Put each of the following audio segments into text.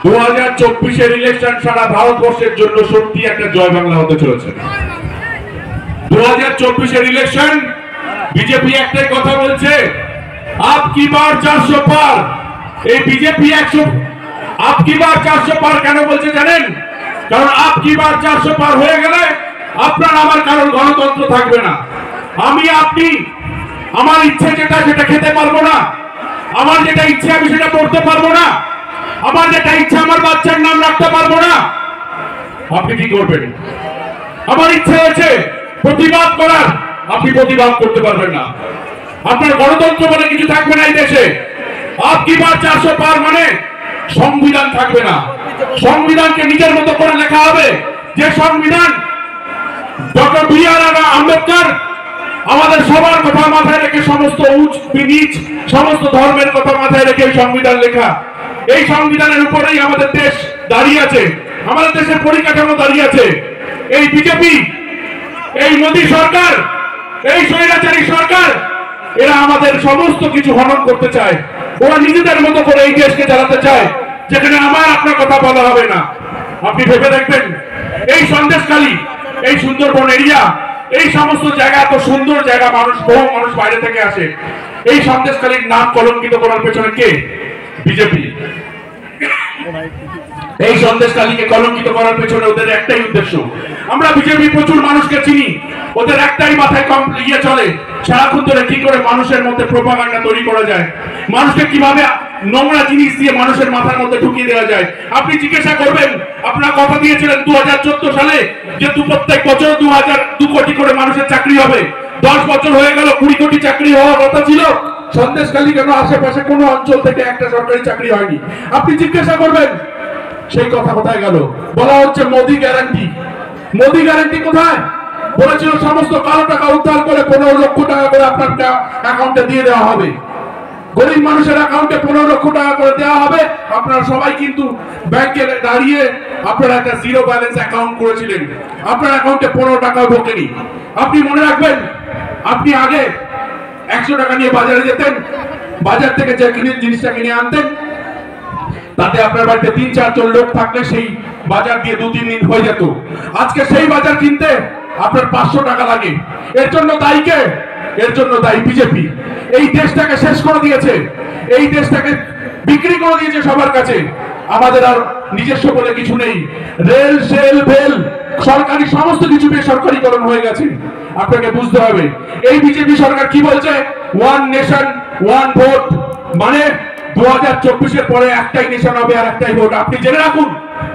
2024 election সারা ভারতবর্ষের জন্য সত্যি একটা জয় বাংলা হতে চলেছে। 2024 ইলেকশন বিজেপি একটাই কথা বলছে, আপ কি বার 400 পার। এই বিজেপি 100 আপ কি বার 400 পার কেন বলছে জানেন? কারণ আপ কি বার 400 পার হয়ে গেলে আপনার আমার কারণ গণতন্ত্র থাকবে না। আমি আপনি আমার ইচ্ছে যেটা সেটা খেতে পারবো না, আমার যেটা ইচ্ছে আমি সেটা পড়তে পারবো না, আমার যেটা ইচ্ছা আমার বাচ্চার নাম রাখতে পারবো না। আপনি কি করবেন? আমার ইচ্ছে হয়েছে প্রতিবাদ করার, আপনি প্রতিবাদ করতে পারবেন না। আপনার গণতন্ত্র বলে কিছু থাকবে না এই দেশে। আপ কি বার 400 পার মানে সংবিধান থাকবে না। সংবিধানকে নিজের মতো করে লেখা হবে, যে সংবিধান ডক্টর বি.আর. আম্বেদকর আমাদের সবার কথা মাথায় রেখে, সমস্ত উচ্চ নিচ সমস্ত ধর্মের কথা মাথায় রেখে সংবিধান লেখা। এই সংবিধানের উপরেই আমাদের দেশ দাঁড়িয়ে আছে, আমাদের দেশের পরিকাঠামো দাঁড়িয়ে আছে। এই বিজেপি, এই মোদী সরকার, এই স্বৈরাচারী সরকার, এরা আমাদের সমস্ত কিছু হনন করতে চায়। ওরা নিজেদের মতো করে এই দেশকে চালাতে চায়, যেখানে আমার আপনার কথা বলা হবে না। আপনি ভেবে দেখবেন, এই সন্দেশখালী, এই সুন্দরবন এরিয়া, এই সমস্ত জায়গা, এত সুন্দর জায়গা, বহু মানুষ বাইরে থেকে আসে। এই সন্দেশখালীর নাম কলঙ্কিত করার পেছনে কে? বিজেপি। এই সন্দেশখালীকে কলঙ্কিত করার পেছনে ওদের একটাই উদ্দেশ্য। আমরা বিজেপি প্রচুর মানুষকে চিনি, ওদের একটাই মাথায় চলে, সারাক্ষণ ধরে কি করে মানুষের মধ্যে প্রোপাগান্ডা তৈরি করা যায়, মানুষকে কিভাবে নোংরা জিনিস দিয়ে মানুষের মাথার মধ্যে ঢুকিয়ে দেওয়া যায়। আপনি জিজ্ঞাসা করবেন, আপনারা কথা দিয়েছিলেন 2014 সালে যে প্রত্যেক বছর 2 কোটি করে মানুষের চাকরি হবে। 10 বছর হয়ে গেল, 20 কোটি চাকরি হওয়ার কথা ছিল। সন্দেশখালী কেন আশেপাশে কোনো অঞ্চল থেকে একটা সরকারি চাকরি হয়নি? আপনি জিজ্ঞাসা করবেন, সেই কথা কোথায় গেল? বলা হচ্ছে মোদি গ্যারান্টি। মোদি গ্যারান্টি কোথায়? বলেছিল সমস্ত কালো টাকা উদ্ধার করে 15 লক্ষ টাকা করে আপনার অ্যাকাউন্টে দিয়ে দেওয়া হবে। গরিব মানুষের অ্যাকাউন্টে 15 লক্ষ টাকা করে দেওয়া হবে। আপনারা সবাই কিন্তু ব্যাংকে দাঁড়িয়ে আপনারা একটা জিরো ব্যালেন্স অ্যাকাউন্ট করেছিলেন, আপনার অ্যাকাউন্টে 15 টাকাও ঢোকেনি। আপনি মনে রাখবেন, আপনি আগে 100 টাকা নিয়ে বাজারে যেতেন, বাজার থেকে যে জিনিসটা কিনে আনতেন, তাতে আপনার বাড়িতে 3-4 জন লোক থাকলে সেই বাজার দিয়ে 2-3 দিন হয়ে যেত। আজকে সেই বাজার কিনতে আপনার 500 টাকা লাগে। এর জন্য দায়ী কে? এর জন্য দায়ী বিজেপি। এই দেশটাকে শেষ করে দিয়েছে, এই দেশটাকে বিক্রি করে দিয়েছে সবার কাছে। আমাদের আর নিজস্ব বলে কিছু নেই। রেল, সেল, ভেল, সরকারি সমস্ত কিছু বেসরকারীকরণ হয়ে গেছে। আপনাকে বুঝতে হবে, এই বিজেপি সরকার কি বলছে? ওয়ান নেশন ওয়ান ভোট, মানে 2024 পরে একটাই নেশন হবে আর একটাই ভোট। আপনি জেনে রাখুন,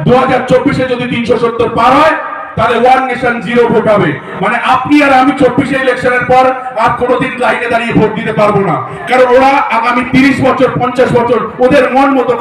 2024 যদি 370 পার হয়, তাহলে ওয়ান নেশন জিরো ভোট হবে। মানে আপনি আর আমি 24 ইলেকশনের পর আর কোনোদিন লাইনে দাঁড়িয়ে ভোট দিতে পারবো না, কারণ ওরা আগামী 30 বছর 50 বছর ওদের মন মতো